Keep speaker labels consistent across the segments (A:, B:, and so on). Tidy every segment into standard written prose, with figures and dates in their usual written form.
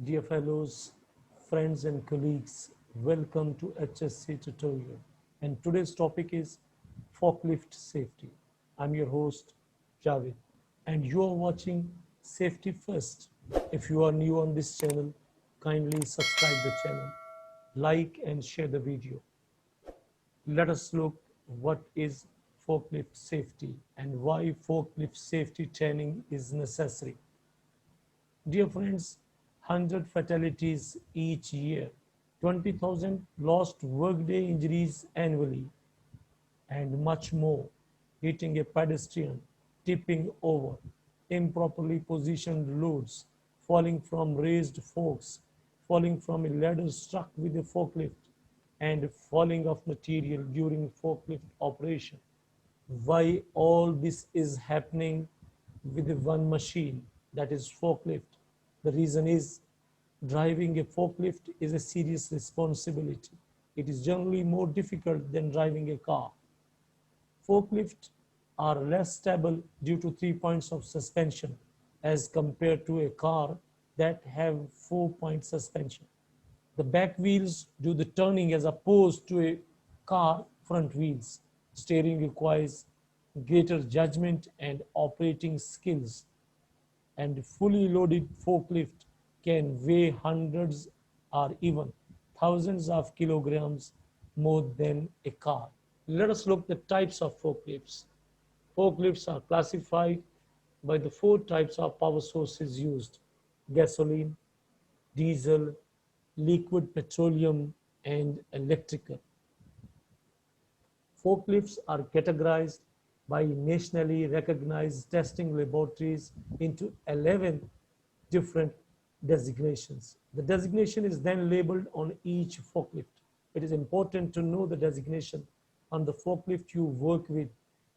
A: Dear fellows, friends and colleagues, welcome to HSC tutorial. And today's topic is forklift safety. I'm your host, Javed, and you are watching Safety First. If you are new on this channel, kindly subscribe the channel, like and share the video. Let us look what is forklift safety and why forklift safety training is necessary. Dear friends, 100 fatalities each year, 20,000 lost workday injuries annually, and much more. Hitting a pedestrian, tipping over, improperly positioned loads, falling from raised forks, falling from a ladder struck with a forklift, and falling of material during forklift operation. Why all this is happening with the one machine, that is forklift? The reason is driving a forklift is a serious responsibility. It is generally more difficult than driving a car. Forklifts are less stable due to 3 points of suspension as compared to a car that have 4 point suspension. The back wheels do the turning as opposed to a car front wheels. Steering requires greater judgment and operating skills, and fully loaded forklift can weigh hundreds or even thousands of kilograms more than a car. Let us look at the types of forklifts. Forklifts are classified by the four types of power sources used: gasoline, diesel, liquid petroleum, and electrical. Forklifts are categorized by nationally recognized testing laboratories into 11 different designations. The designation is then labeled on each forklift. It is important to know the designation on the forklift you work with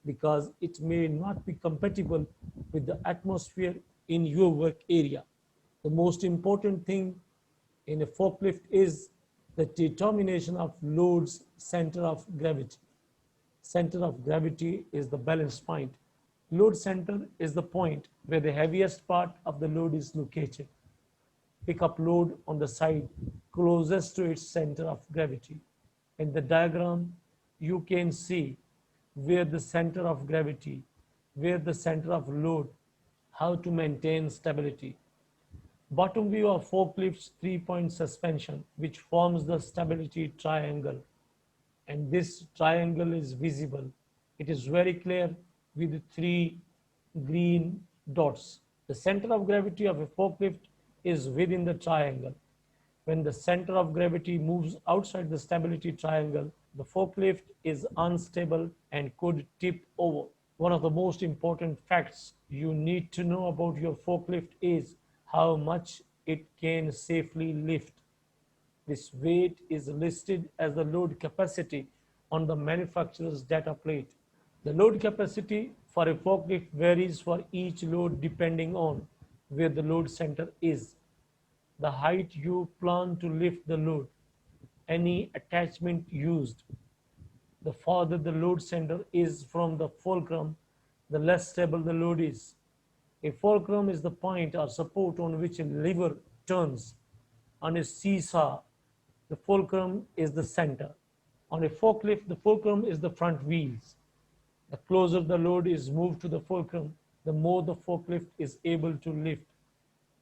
A: because it may not be compatible with the atmosphere in your work area. The most important thing in a forklift is the determination of load's center of gravity. Center of gravity is the balance point. Load center is the point where the heaviest part of the load is located. Pick up load on the side closest to its center of gravity. In the diagram, you can see where the center of gravity, where the center of load, how to maintain stability. Bottom view of forklift's 3 point suspension, which forms the stability triangle, and this triangle is visible. It is very clear with three green dots. The center of gravity of a forklift is within the triangle. When the center of gravity moves outside the stability triangle, the forklift is unstable and could tip over. One of the most important facts you need to know about your forklift is how much it can safely lift. This weight is listed as the load capacity on the manufacturer's data plate. The load capacity for a forklift varies for each load depending on where the load center is, the height you plan to lift the load, any attachment used. The farther the load center is from the fulcrum, the less stable the load is. A fulcrum is the point or support on which a lever turns. On a seesaw, the fulcrum is the center. On a forklift, the fulcrum is the front wheels. The closer the load is moved to the fulcrum, the more the forklift is able to lift.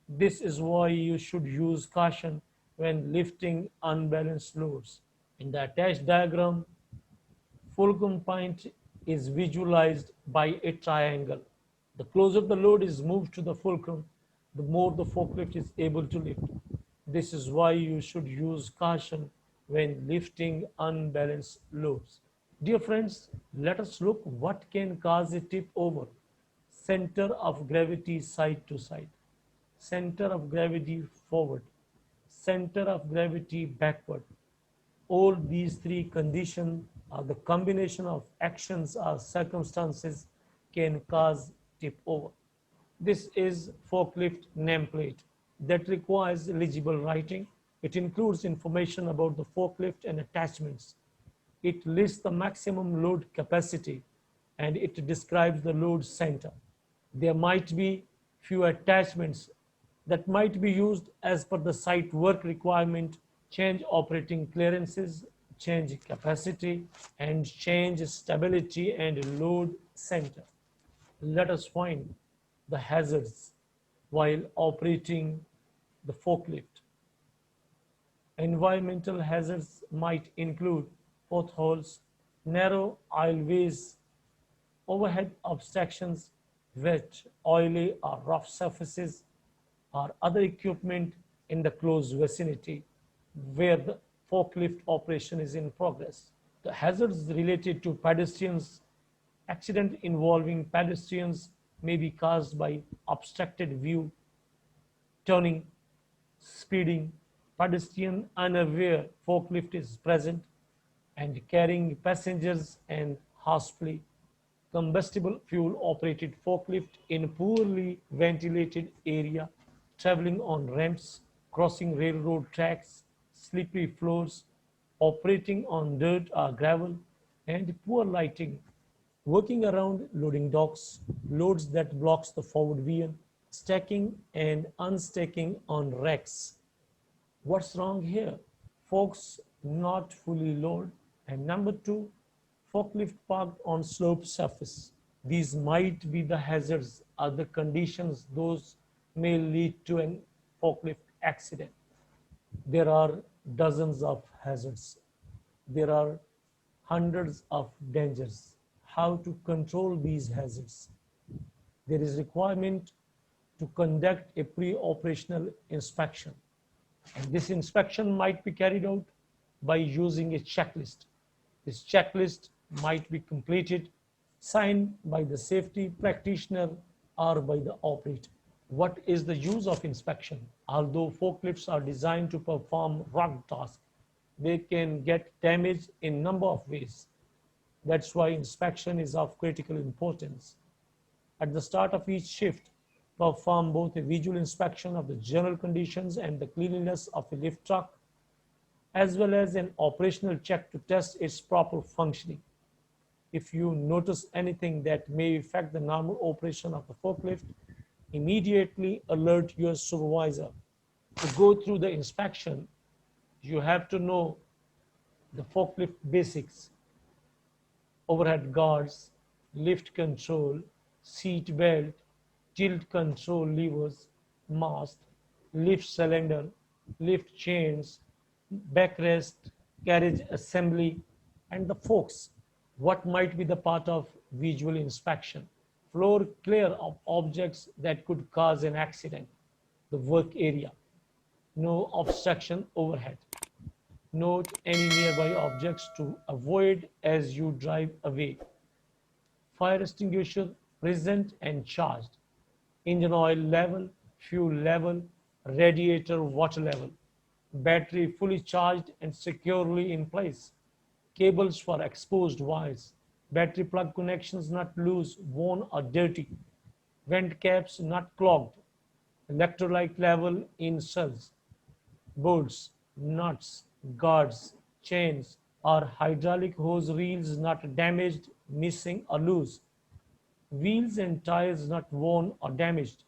A: This is why you should use caution when lifting unbalanced loads. In the attached diagram, fulcrum point is visualized by a triangle. The closer the load is moved to the fulcrum, the more the forklift is able to lift. This is why you should use caution when lifting unbalanced loads. Dear friends, let us look what can cause a tip over. Center of gravity side to side, center of gravity forward, center of gravity backward. All these three conditions or the combination of actions or circumstances can cause tip over. This is forklift nameplate that requires legible writing. It includes information about the forklift and attachments. It lists the maximum load capacity and it describes the load center. There might be few attachments that might be used as per the site work requirement, change operating clearances, change capacity, and change stability and load center. Let us find the hazards while operating the forklift. Environmental hazards might include potholes, narrow aisleways, overhead obstructions, wet, oily, or rough surfaces, or other equipment in the close vicinity where the forklift operation is in progress. The hazards related to pedestrians, accident involving pedestrians may be caused by obstructed view, turning, speeding, pedestrian unaware forklift is present, and carrying passengers and hospitality, combustible fuel operated forklift in poorly ventilated area, traveling on ramps, crossing railroad tracks, slippery floors, operating on dirt or gravel, and poor lighting, working around loading docks, loads that blocks the forward view, stacking and unstacking on racks. What's wrong here? Folks not fully loaded. And number two, forklift parked on slope surface. These might be the hazards or the conditions those may lead to an forklift accident. There are dozens of hazards. There are hundreds of dangers. How to control these hazards? There is requirement to conduct a pre-operational inspection. And this inspection might be carried out by using a checklist. This checklist might be completed, signed by the safety practitioner or by the operator. What is the use of inspection? Although forklifts are designed to perform rugged tasks, they can get damaged in a number of ways. That's why inspection is of critical importance. At the start of each shift, perform both a visual inspection of the general conditions and the cleanliness of a lift truck, as well as an operational check to test its proper functioning. If you notice anything that may affect the normal operation of the forklift, immediately alert your supervisor. To go through the inspection, you have to know the forklift basics: overhead guards, lift control, seat belt, tilt control levers, mast, lift cylinder, lift chains, backrest, carriage assembly, and the forks. What might be the part of visual inspection? Floor clear of objects that could cause an accident. The work area. No obstruction overhead. Note any nearby objects to avoid as you drive away. Fire extinguisher present and charged. Engine oil level, fuel level, radiator water level. Battery fully charged and securely in place. Cables for exposed wires. Battery plug connections not loose, worn or dirty. Vent caps not clogged. Electrolyte level in cells. Bolts, nuts, guards, chains, or hydraulic hose reels not damaged, missing, or loose. Wheels and tires not worn or damaged.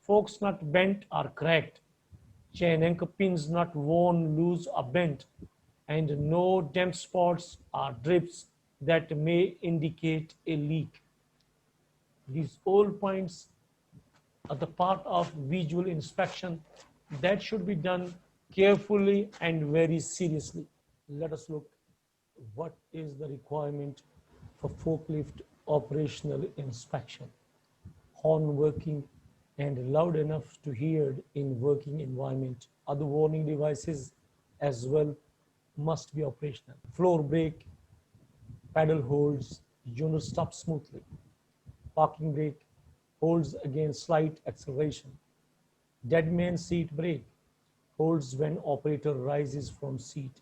A: Forks not bent or cracked. Chain anchor pins not worn, loose, or bent. And no damp spots or drips that may indicate a leak. These all points are the part of visual inspection that should be done carefully and very seriously. Let us look what is the requirement for forklift operational inspection. Horn working and loud enough to hear in working environment. Other warning devices as well must be operational. Floor brake, pedal holds, unit stops smoothly. Parking brake holds against slight acceleration. Dead man seat brake holds when operator rises from seat.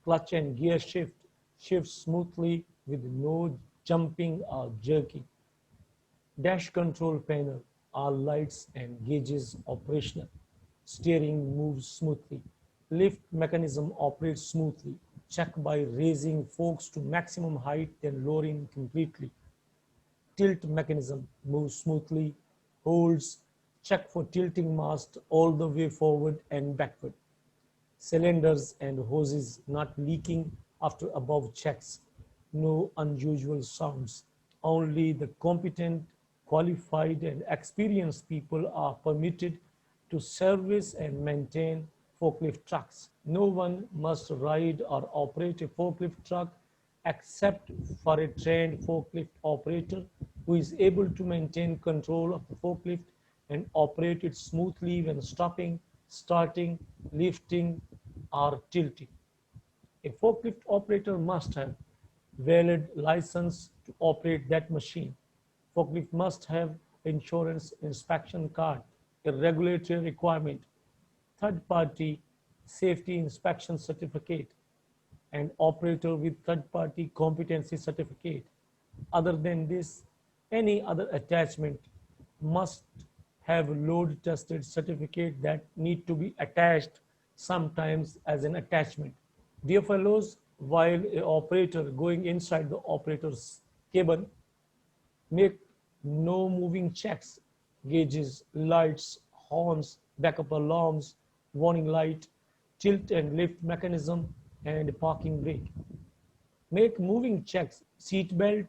A: Clutch and gear shift shifts smoothly with no jumping or jerking. Dash control panel, all lights and gauges operational. Steering moves smoothly. Lift mechanism operates smoothly. Check by raising forks to maximum height, then lowering completely. Tilt mechanism moves smoothly, holds, Check for tilting mast all the way forward and backward. Cylinders and hoses not leaking after above checks. No unusual sounds. Only the competent, qualified, and experienced people are permitted to service and maintain forklift trucks. No one must ride or operate a forklift truck except for a trained forklift operator who is able to maintain control of the forklift and operate it smoothly when stopping, starting, lifting, or tilting. A forklift operator must have valid license to operate that machine. Forklift must have insurance inspection card, a regulatory requirement, third-party safety inspection certificate, and operator with third-party competency certificate. Other than this, any other attachment must have load tested certificate that need to be attached sometimes as an attachment. Dear fellows, while a operator going inside the operator's cabin, make no moving checks, gauges, lights, horns, backup alarms, warning light, tilt and lift mechanism, and parking brake. Make moving checks, seat belt,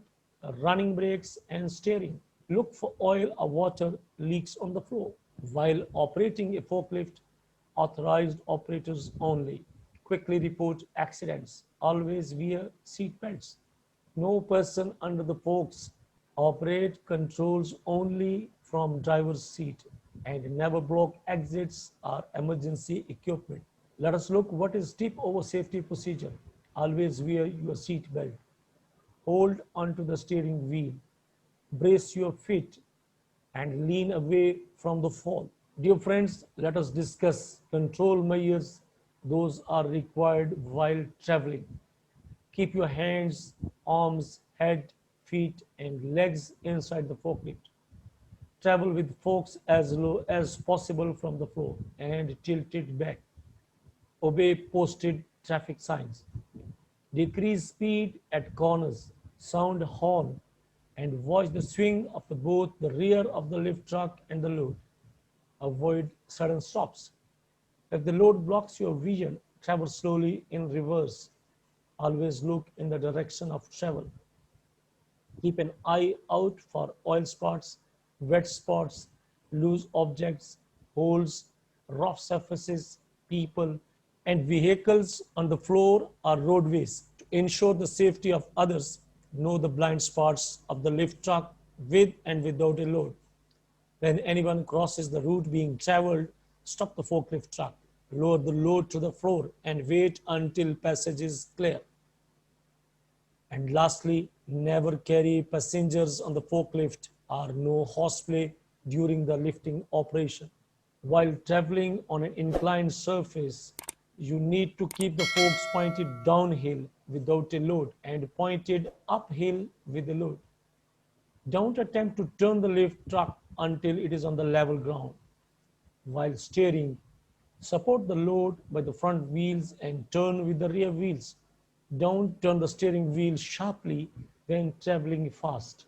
A: running brakes, and steering. Look for oil or water leaks on the floor. While operating a forklift, authorized operators only. Quickly report accidents. Always wear seat belts. No person under the forks. Operate controls only from driver's seat and never block exits or emergency equipment. Let us look what is tip over safety procedure. Always wear your seat belt. Hold onto the steering wheel. Brace your feet and lean away from the fall. Dear friends, let us discuss control measures. Those are required while traveling. Keep your hands, arms, head, feet, and legs inside the forklift. Travel with forks as low as possible from the floor and tilt it back. Obey posted traffic signs. Decrease speed at corners. Sound horn and watch the swing of both the rear of the lift truck and the load. Avoid sudden stops. If the load blocks your vision, travel slowly in reverse. Always look in the direction of travel. Keep an eye out for oil spots, wet spots, loose objects, holes, rough surfaces, people, and vehicles on the floor or roadways. To ensure the safety of others, know the blind spots of the lift truck with and without a load. When anyone crosses the route being traveled, stop the forklift truck, lower the load to the floor, and wait until passage is clear. And lastly, never carry passengers on the forklift or no horseplay during the lifting operation. While traveling on an inclined surface, you need to keep the forks pointed downhill without a load and pointed uphill with a load. Don't attempt to turn the lift truck until it is on the level ground. While steering, support the load by the front wheels and turn with the rear wheels. Don't turn the steering wheel sharply when traveling fast.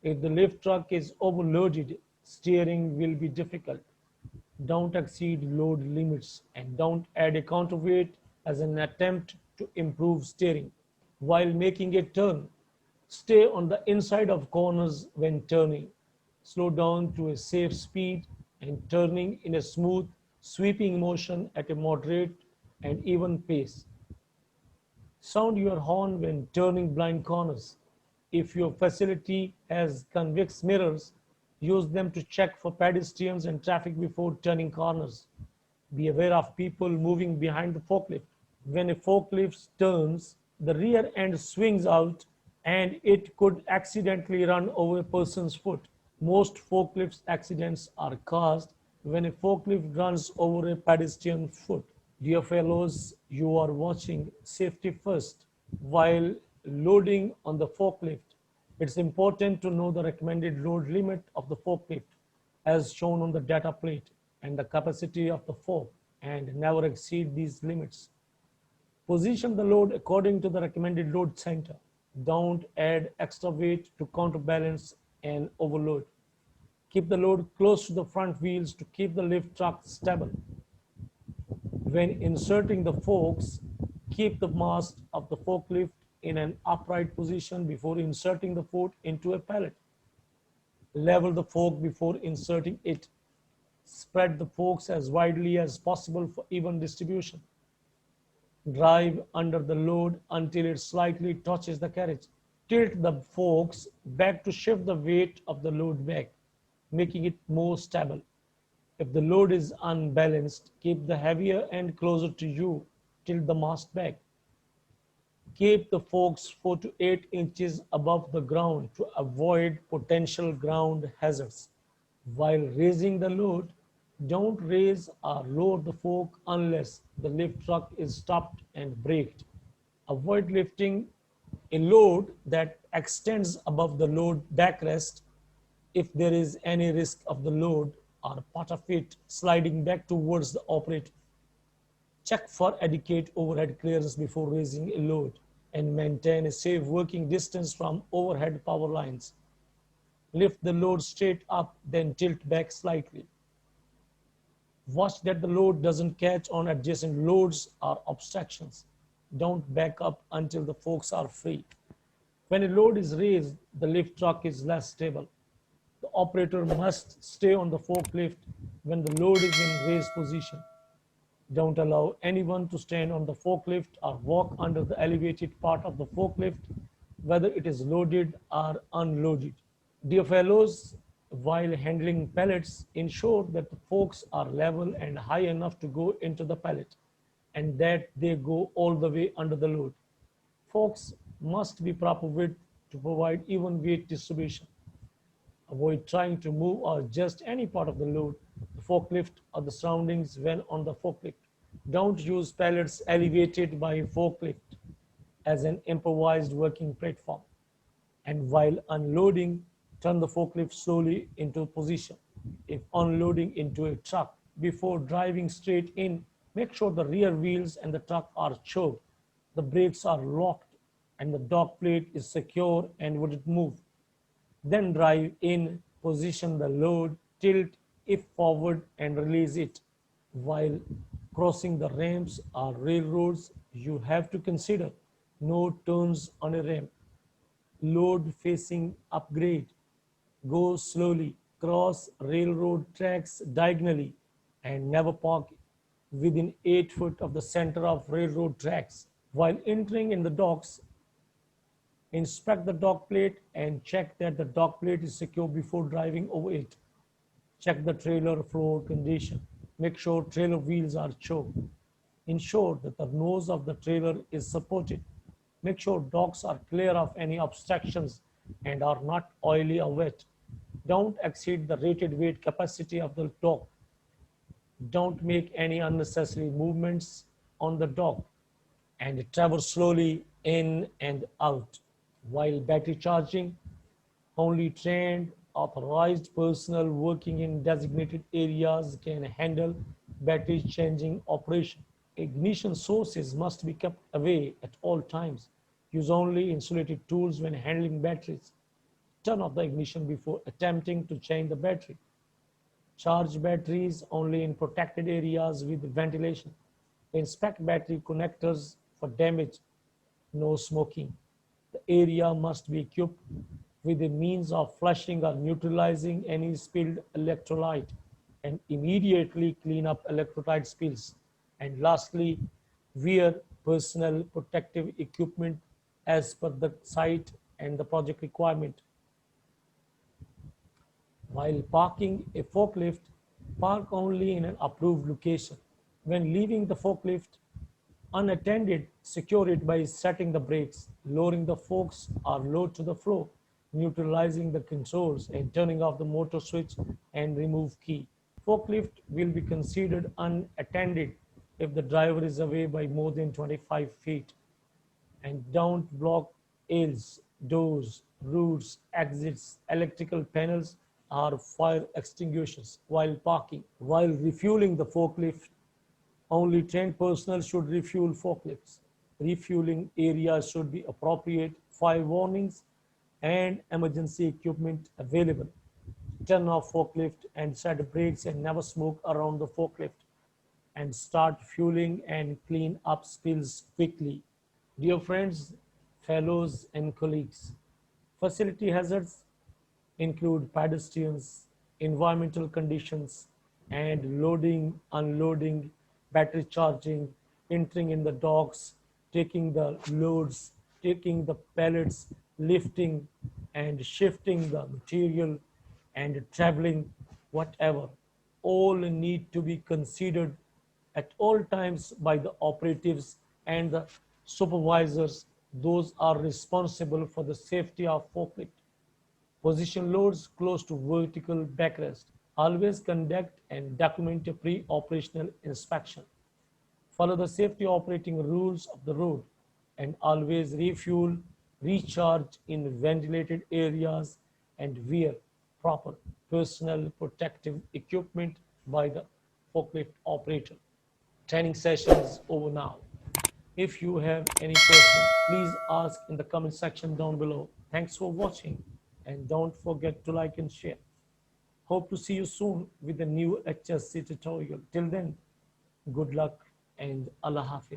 A: If the lift truck is overloaded, steering will be difficult. Don't exceed load limits and don't add a counterweight as an attempt to improve steering. While making a turn, stay on the inside of corners when turning. Slow down to a safe speed and turning in a smooth, sweeping motion at a moderate and even pace. Sound your horn when turning blind corners. If your facility has convex mirrors, use them to check for pedestrians and traffic before turning corners. Be aware of people moving behind the forklift. When a forklift turns, the rear end swings out and it could accidentally run over a person's foot. Most forklift accidents are caused when a forklift runs over a pedestrian foot. Dear fellows, you are watching Safety First. While loading on the forklift, it's important to know the recommended load limit of the forklift as shown on the data plate and the capacity of the fork and never exceed these limits. Position the load according to the recommended load center. Don't add extra weight to counterbalance an overload. Keep the load close to the front wheels to keep the lift truck stable. When inserting the forks, keep the mast of the forklift in an upright position before inserting the foot into a pallet. Level the fork before inserting it. Spread the forks as widely as possible for even distribution. Drive under the load until it slightly touches the carriage. Tilt the forks back to shift the weight of the load back, making it more stable. If the load is unbalanced, keep the heavier end closer to you. Tilt the mast back. Keep the forks 4 to 8 inches above the ground to avoid potential ground hazards. While raising the load, don't raise or lower the fork unless the lift truck is stopped and braked. Avoid lifting a load that extends above the load backrest if there is any risk of the load or part of it sliding back towards the operator. Check for adequate overhead clearance before raising a load and maintain a safe working distance from overhead power lines. Lift the load straight up, then tilt back slightly. Watch that the load doesn't catch on adjacent loads or obstructions. Don't back up until the forks are free. When a load is raised, the lift truck is less stable. The operator must stay on the forklift when the load is in raised position. Don't allow anyone to stand on the forklift or walk under the elevated part of the forklift, whether it is loaded or unloaded. Dear fellows, while handling pallets, ensure that the forks are level and high enough to go into the pallet and that they go all the way under the load. Forks must be proper width to provide even weight distribution. Avoid trying to move or adjust any part of the load, the forklift, or the surroundings when on the forklift. Don't use pallets elevated by a forklift as an improvised working platform. And while unloading, turn the forklift slowly into position. If unloading into a truck, before driving straight in, make sure the rear wheels and the truck are choked, the brakes are locked, and the dock plate is secure and wouldn't move. Then drive in, position the load, tilt if forward and release it. While crossing the ramps or railroads, you have to consider no turns on a ramp. Load facing upgrade. Go slowly, cross railroad tracks diagonally, and never park within 8 feet of the center of railroad tracks. While entering in the docks, inspect the dock plate and check that the dock plate is secure before driving over it. Check the trailer floor condition. Make sure trailer wheels are choked. Ensure that the nose of the trailer is supported. Make sure docks are clear of any obstructions and are not oily or wet. Don't exceed the rated weight capacity of the dock. Don't make any unnecessary movements on the dock and travel slowly in and out. While battery charging, only trained, authorized personnel working in designated areas can handle battery changing operation. Ignition sources must be kept away at all times. Use only insulated tools when handling batteries. Turn off the ignition before attempting to change the battery. Charge batteries only in protected areas with ventilation. Inspect battery connectors for damage. No smoking. The area must be equipped with a means of flushing or neutralizing any spilled electrolyte and immediately clean up electrolyte spills. And lastly, wear personal protective equipment as per the site and the project requirement. While parking a forklift, park only in an approved location. When leaving the forklift unattended, secure it by setting the brakes, lowering the forks or load to the floor, neutralizing the controls, and turning off the motor switch and remove key. Forklift will be considered unattended if the driver is away by more than 25 feet. And don't block aisles, doors, routes, exits, electrical panels, or fire extinguishers while parking. While refueling the forklift, only trained personnel should refuel forklifts. Refueling areas should be appropriate, fire warnings, and emergency equipment available. turn off forklift and set brakes and never smoke around the forklift and start fueling and clean up spills quickly. Dear friends, fellows, and colleagues, facility hazards include pedestrians, environmental conditions, and loading, unloading, battery charging, entering in the docks, taking the loads, taking the pallets, lifting and shifting the material, and traveling, whatever. All need to be considered at all times by the operatives and the supervisors. Those are responsible for the safety of forklift. Position loads close to vertical backrest. Always conduct and document a pre-operational inspection. Follow the safety operating rules of the road and always refuel, recharge in ventilated areas and wear proper personal protective equipment by the forklift operator. Training session is over now. If you have any question, please ask in the comment section down below. Thanks for watching and don't forget to like and share. Hope to see you soon with a new HSC tutorial. Till then, good luck and Allah Hafiz.